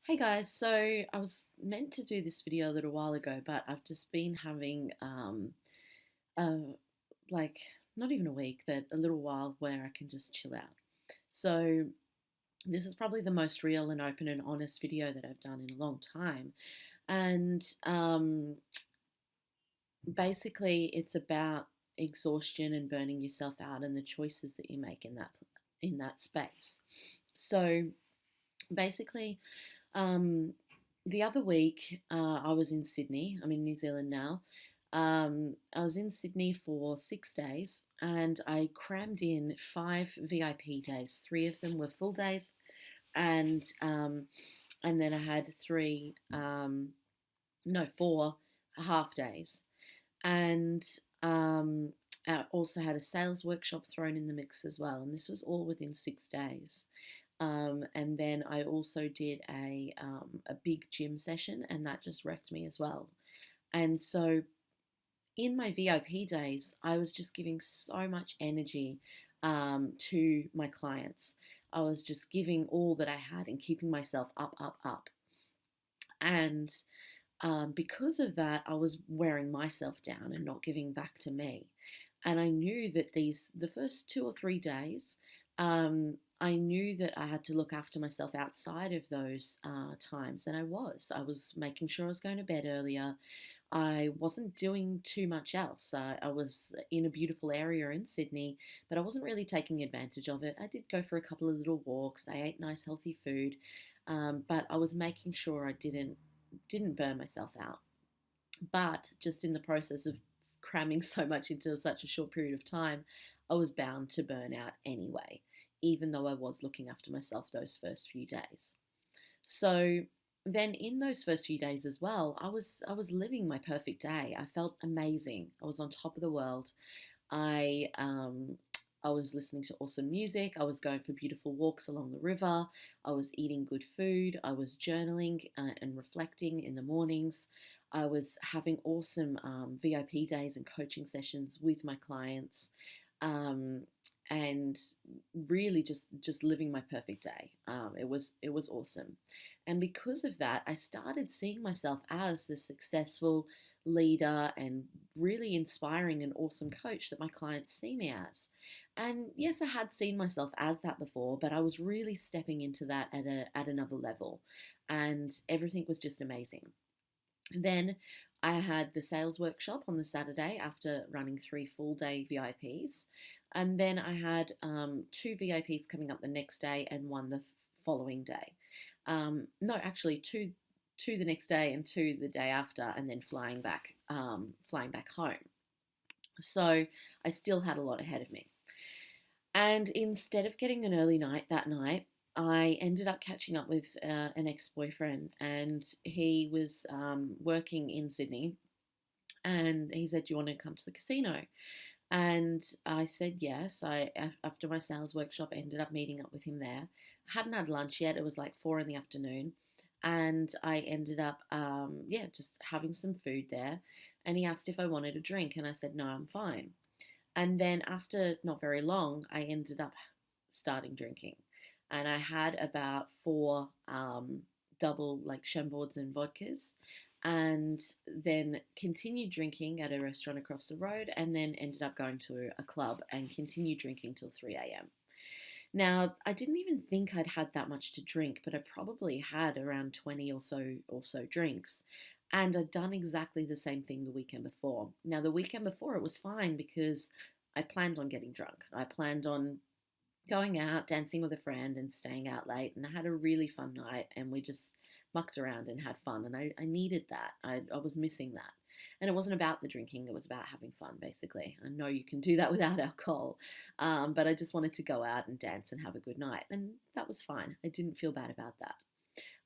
Hey guys, so I was meant to do this video a little while ago, but I've just been having a like not even a week, but a little while where I can just chill out. So this is probably the most real and open and honest video that I've done in a long time. And basically it's about exhaustion and burning yourself out and the choices that you make in that space. So basically Um, the other week, I was in Sydney. I'm in New Zealand now. I was in Sydney for 6 days and I crammed in 5 VIP days. Three of them were full days, and then I had no, 4 half days. And um, I also had a sales workshop thrown in the mix as well. And this was all within 6 days. And then I also did a big gym session, and that just wrecked me as well. And so in my VIP days, I was just giving so much energy to my clients. I was just giving all that I had and keeping myself up, up, up. And because of that, I was wearing myself down and not giving back to me. And I knew that the first 2 or 3 days, I knew that I had to look after myself outside of those times. And I was making sure I was going to bed earlier. I wasn't doing too much else. I was in a beautiful area in Sydney, but I wasn't really taking advantage of it. I did go for a couple of little walks. I ate nice, healthy food, but I was making sure I didn't burn myself out. But just in the process of cramming so much into such a short period of time, I was bound to burn out anyway, even though I was looking after myself those first few days. So then in those first few days as well, I was living my perfect day. I felt amazing. I was on top of the world. I I was listening to awesome music. I was going for beautiful walks along the river. I was eating good food. I was journaling and reflecting in the mornings. I was having awesome VIP days and coaching sessions with my clients, um, and really just living my perfect day. It was awesome, and because of that, I started seeing myself as the successful leader and really inspiring and awesome coach that my clients see me as. And yes, I had seen myself as that before, but I was really stepping into that at another level, and everything was just amazing. Then I had the sales workshop on the Saturday after running 3 full day VIPs. And then I had 2 VIPs coming up the next day and one the following day. No, actually, two the next day and two the day after, and then flying back home. So I still had a lot ahead of me. And instead of getting an early night that night, I ended up catching up with an ex boyfriend, and he was working in Sydney. And he said, "Do you want to come to the casino?" And I said yes. After my sales workshop, ended up meeting up with him there. I hadn't had lunch yet. It was like 4 in the afternoon, and I ended up, yeah, just having some food there. And he asked if I wanted a drink, and I said no, I'm fine. And then after not very long, I ended up starting drinking. And I had about four double like Chambords and vodkas, and then continued drinking at a restaurant across the road, and then ended up going to a club and continued drinking till 3 a.m. Now, I didn't even think I'd had that much to drink, but I probably had around 20 or so drinks. And I'd done exactly the same thing the weekend before. Now, the weekend before it was fine because I planned on getting drunk. I planned on going out, dancing with a friend, and staying out late. And I had a really fun night, and we just mucked around and had fun. And I needed that. I was missing that. And it wasn't about the drinking, it was about having fun, basically. I know you can do that without alcohol, but I just wanted to go out and dance and have a good night. And that was fine. I didn't feel bad about that.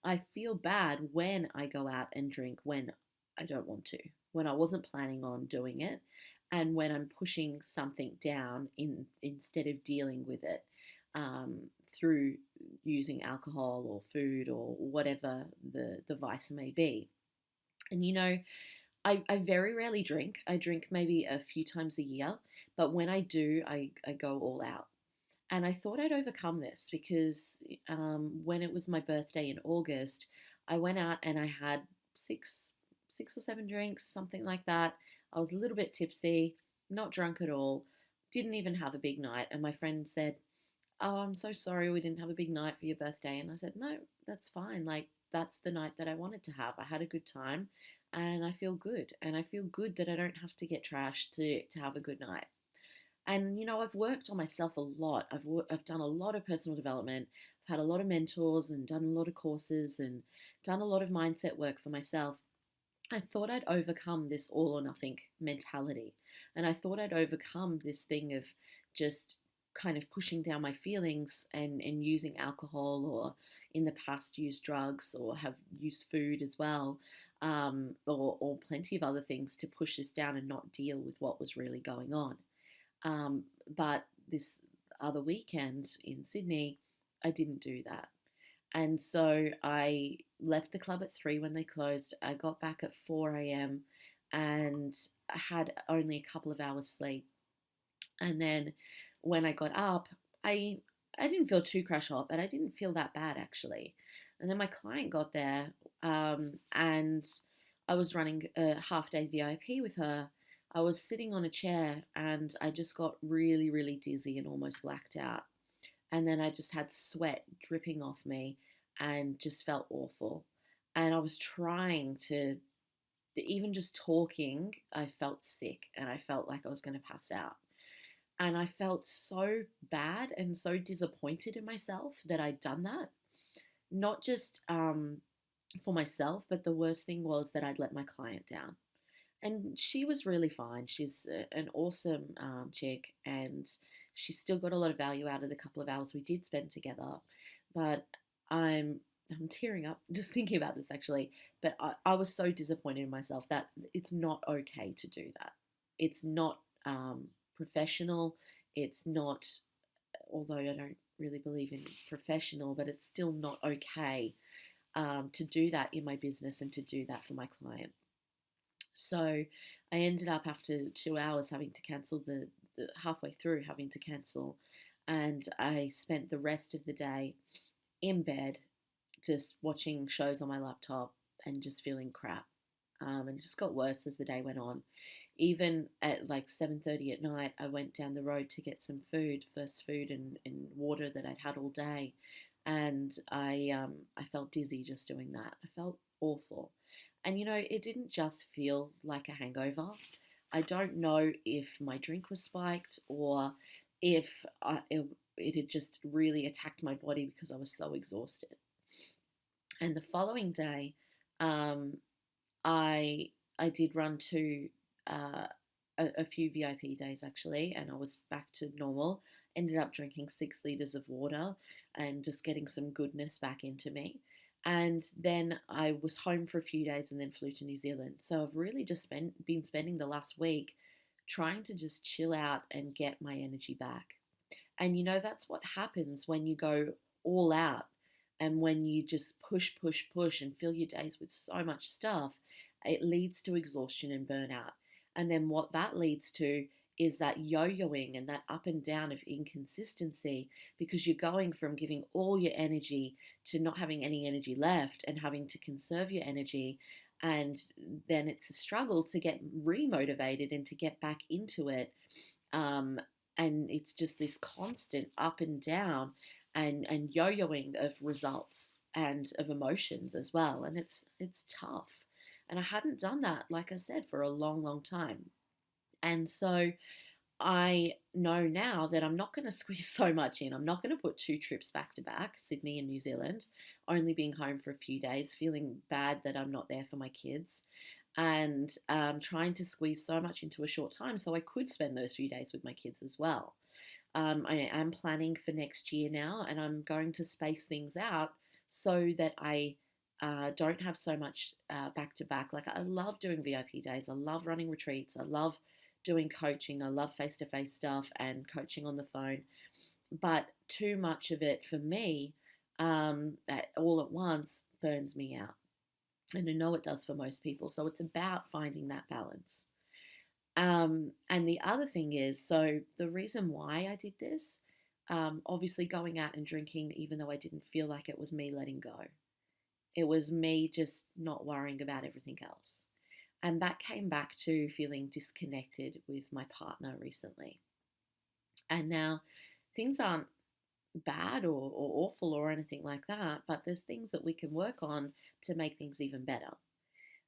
I feel bad when I go out and drink when I don't want to, when I wasn't planning on doing it, and when I'm pushing something down instead of dealing with it through using alcohol or food or whatever the vice may be. And I very rarely drink. I drink maybe a few times a year, but when I do, I go all out. And I thought I'd overcome this because when it was my birthday in August, I went out and I had six, 6 or 7 drinks, something like that. I was a little bit tipsy, not drunk at all, didn't even have a big night. And my friend said, "Oh, I'm so sorry we didn't have a big night for your birthday." And I said, "No, that's fine. Like, that's the night that I wanted to have. I had a good time and I feel good. And I feel good that I don't have to get trashed to have a good night." And, I've worked on myself a lot. I've done a lot of personal development. I've had a lot of mentors and done a lot of courses and done a lot of mindset work for myself. I thought I'd overcome this all or nothing mentality. And I thought I'd overcome this thing of just kind of pushing down my feelings and using alcohol, or in the past used drugs, or have used food as well, or plenty of other things to push this down and not deal with what was really going on. But this other weekend in Sydney, I didn't do that. And so I left the club at 3 when they closed. I got back at 4 a.m. and I had only a couple of hours sleep. And then when I got up, I I didn't feel too crash hot, but I didn't feel that bad actually. And then my client got there, and I was running a half day VIP with her. I was sitting on a chair and I just got really, really dizzy and almost blacked out. And then I just had sweat dripping off me and just felt awful. And I was trying to, even just talking, I felt sick and I felt like I was going to pass out. And I felt so bad and so disappointed in myself that I'd done that. Not just for myself, but the worst thing was that I'd let my client down. And she was really fine. She's an awesome chick, and she still got a lot of value out of the couple of hours we did spend together. But I'm I'm tearing up just thinking about this actually. But I was so disappointed in myself that it's not okay to do that. It's not professional. It's not, although I don't really believe in professional, but it's still not okay to do that in my business and to do that for my client. So I ended up after 2 hours having to cancel the halfway through having to cancel, and I spent the rest of the day in bed just watching shows on my laptop and just feeling crap. And it just got worse as the day went on. Even at like 7:30 at night, I went down the road to get some food, first food and water that I'd had all day, and I felt dizzy just doing that. I felt awful, and it didn't just feel like a hangover. I don't know if my drink was spiked or if it had just really attacked my body because I was so exhausted. And the following day, um, I I did run to uh, a few VIP days actually, and I was back to normal. Ended up drinking 6 liters of water and just getting some goodness back into me. And then I was home for a few days and then flew to New Zealand. So I've really just been spending the last week trying to just chill out and get my energy back. And that's what happens when you go all out and when you just push, push, push and fill your days with so much stuff. It leads to exhaustion and burnout. And then what that leads to is that yo yoing and that up and down of inconsistency, because you're going from giving all your energy to not having any energy left and having to conserve your energy. And then it's a struggle to get remotivated and to get back into it. Um, and it's just this constant up and down and yo-yoing of results and of emotions as well, and it's tough. And I hadn't done that, like I said, for a long, long time. And so I know now that I'm not going to squeeze so much in. I'm not going to put 2 trips back to back, Sydney and New Zealand, only being home for a few days, feeling bad that I'm not there for my kids, and trying to squeeze so much into a short time so I could spend those few days with my kids as well. I am planning for next year now, and I'm going to space things out so that I don't have so much back to back. Like, I love doing VIP days, I love running retreats, I love doing coaching, I love face to face stuff and coaching on the phone. But too much of it for me, all at once, burns me out. And I know it does for most people. So it's about finding that balance. And the other thing is, so the reason why I did this, obviously going out and drinking, even though I didn't feel like it was me letting go. It was me just not worrying about everything else. And that came back to feeling disconnected with my partner recently. And now things aren't bad or awful or anything like that, but there's things that we can work on to make things even better.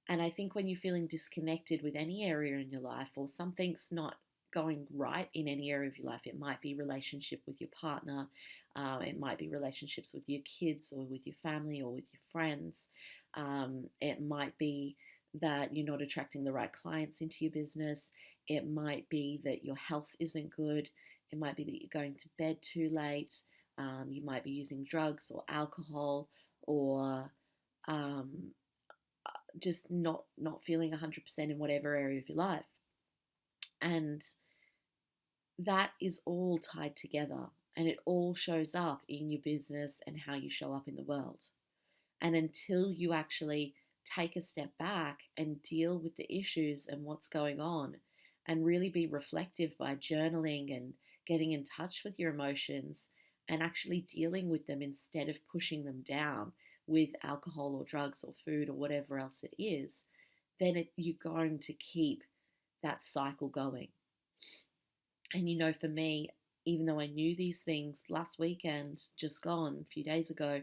And I think when you're feeling disconnected with any area in your life or something's not going right in any area of your life, it might be relationship with your partner, it might be relationships with your kids or with your family or with your friends. It might be that you're not attracting the right clients into your business. It might be that your health isn't good. It might be that you're going to bed too late. You might be using drugs or alcohol or um, just not feeling 100% in whatever area of your life. And that is all tied together and it all shows up in your business and how you show up in the world. And until you actually take a step back and deal with the issues and what's going on and really be reflective by journaling and getting in touch with your emotions and actually dealing with them instead of pushing them down with alcohol or drugs or food or whatever else it is, then you're going to keep that cycle going. And for me, even though I knew these things, last weekend, just gone, a few days ago,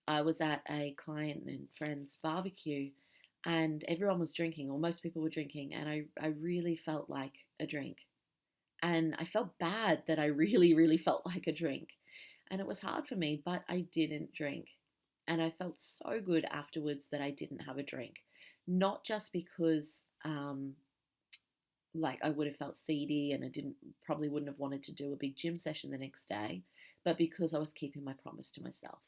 I was at a client and friend's barbecue and everyone was drinking, or most people were drinking, and I really felt like a drink. And I felt bad that I really, really felt like a drink. And it was hard for me, but I didn't drink. And I felt so good afterwards that I didn't have a drink. Not just because like I would have felt seedy and I probably wouldn't have wanted to do a big gym session the next day, but because I was keeping my promise to myself.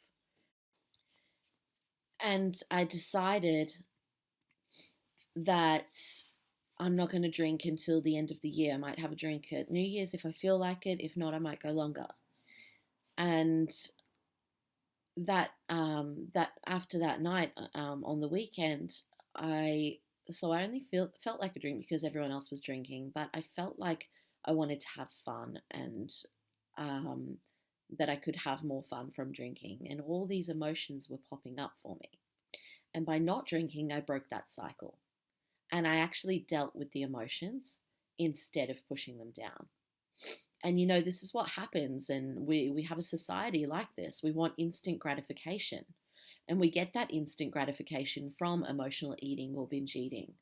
And I decided that I'm not going to drink until the end of the year. I might have a drink at New Year's if I feel like it. If not, I might go longer. And that after that night on the weekend, I only felt like a drink because everyone else was drinking, but I felt like I wanted to have fun and um, that I could have more fun from drinking, and all these emotions were popping up for me. And by not drinking, I broke that cycle, and I actually dealt with the emotions instead of pushing them down. And this is what happens, and we have a society like this. We want instant gratification. And we get that instant gratification from emotional eating or binge eating.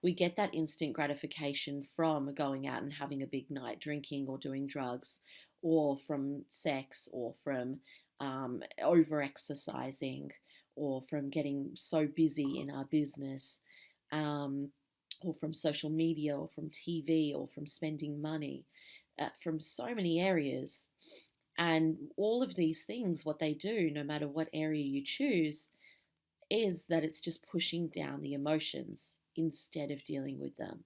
We get that instant gratification from going out and having a big night, drinking or doing drugs, or from sex, or from over exercising, or from getting so busy in our business, or from social media, or from TV, or from spending money, from so many areas. And all of these things, what they do, no matter what area you choose, is that it's just pushing down the emotions instead of dealing with them.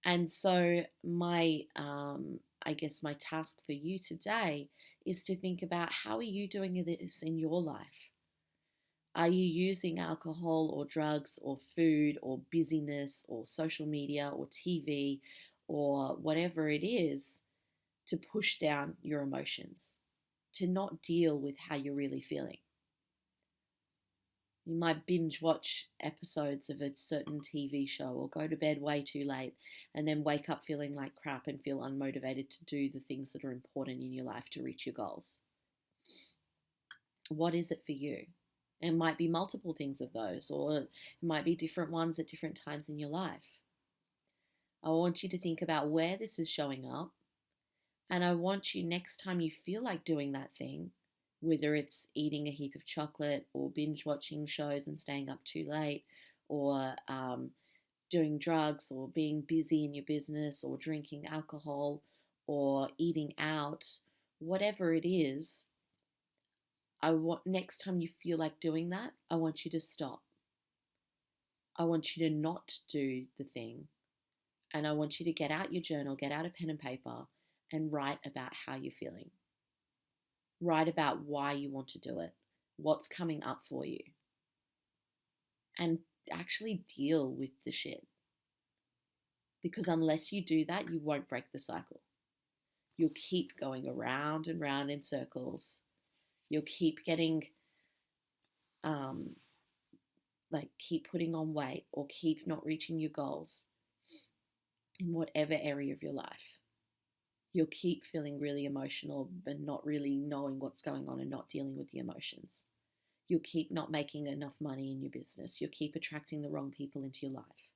And so, I guess my task for you today is to think about, how are you doing this in your life? Are you using alcohol or drugs or food or busyness or social media or TV or whatever it is to push down your emotions, to not deal with how you're really feeling? You might binge watch episodes of a certain TV show or go to bed way too late and then wake up feeling like crap and feel unmotivated to do the things that are important in your life to reach your goals. What is it for you? It might be multiple things of those, or it might be different ones at different times in your life. I want you to think about where this is showing up, and I want you, next time you feel like doing that thing, whether it's eating a heap of chocolate or binge watching shows and staying up too late, or doing drugs, or being busy in your business, or drinking alcohol, or eating out, whatever it is, next time you feel like doing that, I want you to stop. I want you to not do the thing. And I want you to get out your journal, get out a pen and paper, and write about how you're feeling. Write about why you want to do it, what's coming up for you, and actually deal with the shit. Because unless you do that, you won't break the cycle. You'll keep going around and round in circles. You'll keep getting um, like keep putting on weight or keep not reaching your goals in whatever area of your life, you'll keep feeling really emotional but not really knowing what's going on and not dealing with the emotions. You'll keep not making enough money in your business. You'll keep attracting the wrong people into your life.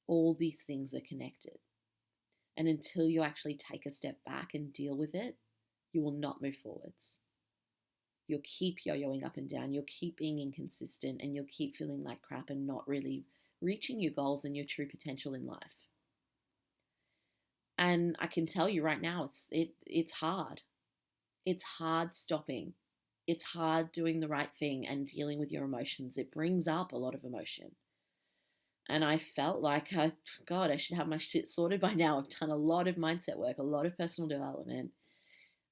All these things are connected. And until you actually take a step back and deal with it, you will not move forwards. You'll keep yo-yoing up and down. You'll keep being inconsistent and you'll keep feeling like crap and not really reaching your goals and your true potential in life. And I can tell you right now, it's hard. It's hard stopping. It's hard doing the right thing and dealing with your emotions. It brings up a lot of emotion. And I felt like, God, I should have my shit sorted by now. I've done a lot of mindset work, a lot of personal development.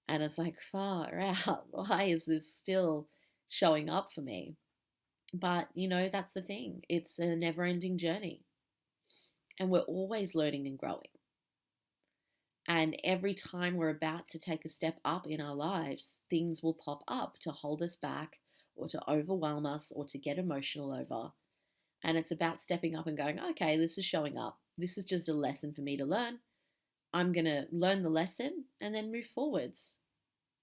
And it's like, far out. Why is this still showing up for me? But, that's the thing. It's a never ending journey. And we're always learning and growing. And every time we're about to take a step up in our lives, things will pop up to hold us back or to overwhelm us or to get emotional over. And it's about stepping up and going, okay, this is showing up. This is just a lesson for me to learn. I'm going to learn the lesson and then move forwards.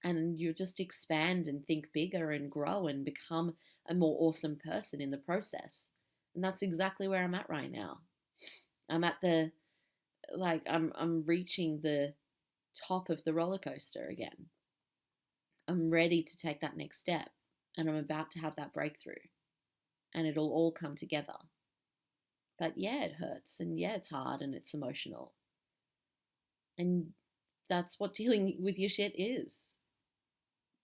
And you just expand and think bigger and grow and become a more awesome person in the process. And that's exactly where I'm at right now. I'm at I'm reaching the top of the roller coaster again. I'm ready to take that next step and I'm about to have that breakthrough and it'll all come together. But yeah, it hurts and yeah, it's hard and it's emotional. And that's what dealing with your shit is.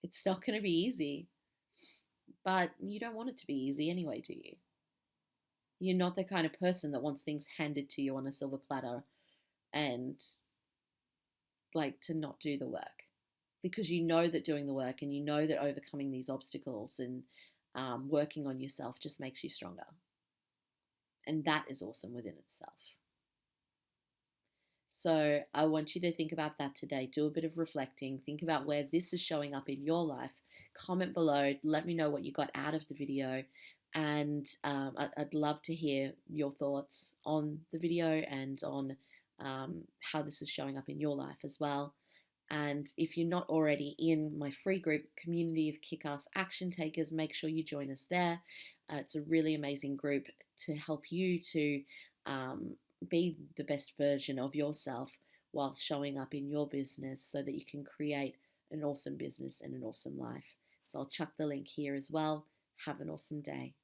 It's not going to be easy, but you don't want it to be easy anyway, do you? You're not the kind of person that wants things handed to you on a silver platter and like to not do the work, because you know that doing the work and you know that overcoming these obstacles and working on yourself just makes you stronger. And that is awesome within itself. So I want you to think about that today. Do a bit of reflecting. Think about where this is showing up in your life. Comment below. Let me know what you got out of the video. And I'd love to hear your thoughts on the video and on how this is showing up in your life as well. And if you're not already in my free group, Community of Kick-Ass Action Takers, make sure you join us there. It's a really amazing group to help you to be the best version of yourself while showing up in your business so that you can create an awesome business and an awesome life. So I'll chuck the link here as well. Have an awesome day.